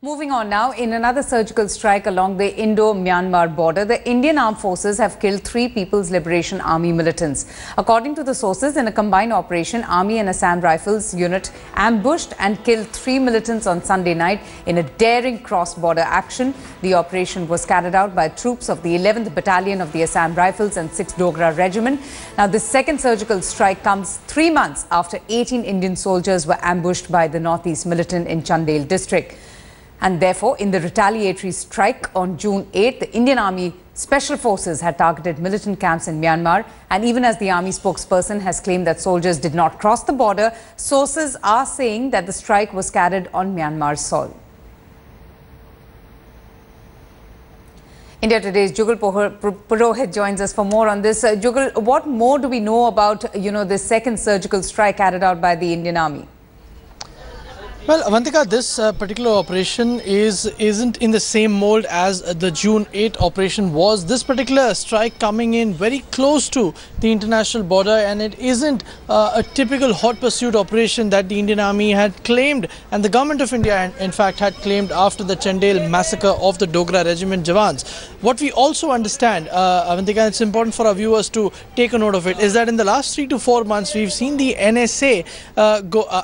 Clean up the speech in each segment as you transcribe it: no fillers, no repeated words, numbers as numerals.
Moving on now, in another surgical strike along the Indo-Myanmar border, the Indian Armed Forces have killed 3 People's Liberation Army militants. According to the sources, in a combined operation, Army and Assam Rifles unit ambushed and killed 3 militants on Sunday night in a daring cross-border action. The operation was carried out by troops of the 11th Battalion of the Assam Rifles and 6th Dogra Regiment. Now, this second surgical strike comes 3 months after 18 Indian soldiers were ambushed by the Northeast militant in Chandel district. And therefore, in the retaliatory strike on June 8, the Indian Army Special Forces had targeted militant camps in Myanmar. And even as the Army spokesperson has claimed that soldiers did not cross the border, sources are saying that the strike was carried on Myanmar soil. India Today's Jugal Purohit joins us for more on this. Jugal, what more do we know about, this second surgical strike carried out by the Indian Army? Well, Avantika, this particular operation isn't in the same mold as the June 8 operation was. This particular strike coming in very close to the international border, and it isn't a typical hot pursuit operation that the Indian Army had claimed, and the government of India, in fact, had claimed after the Chandel massacre of the Dogra Regiment Jawans. What we also understand, Avantika, it's important for our viewers to take a note of it, is that in the last 3 to 4 months, we've seen the NSA,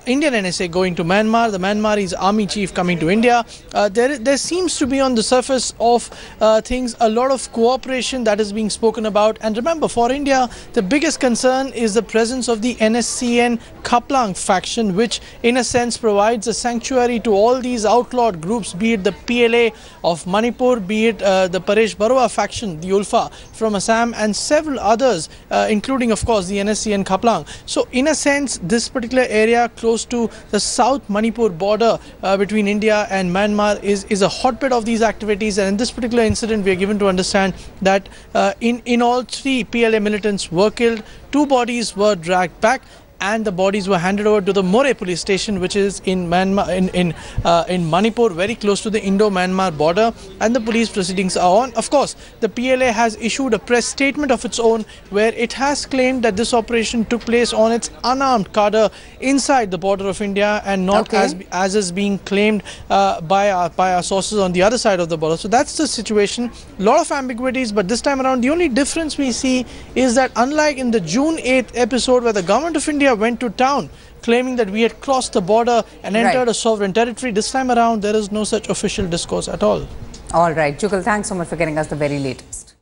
Indian NSA going to Myanmar, the Myanmarese army chief coming to India. There seems to be on the surface of things a lot of cooperation that is being spoken about. And remember, for India, the biggest concern is the presence of the NSCN Kaplang faction, which in a sense provides a sanctuary to all these outlawed groups, be it the PLA of Manipur, be it the Paresh Barua faction, the Ulfa from Assam, and several others, including, of course, the NSCN Kaplang. So in a sense, this particular area close to the South Manipur border between India and Myanmar is a hotbed of these activities. And in this particular incident, we are given to understand that in all 3 PLA militants were killed, 2 bodies were dragged back, and the bodies were handed over to the More police station, which is in Myanmar, in Manipur, very close to the Indo-Myanmar border, and the police proceedings are on. Of course, the PLA has issued a press statement of its own where it has claimed that this operation took place on its unarmed cadre inside the border of India, and not as is being claimed by our sources on the other side of the border. So that's the situation. A lot of ambiguities, but this time around, the only difference we see is that unlike in the June 8th episode where the government of India went to town claiming that we had crossed the border and entered a sovereign territory, this time around there is no such official discourse at all. All right, Jugal, thanks so much for getting us the very latest.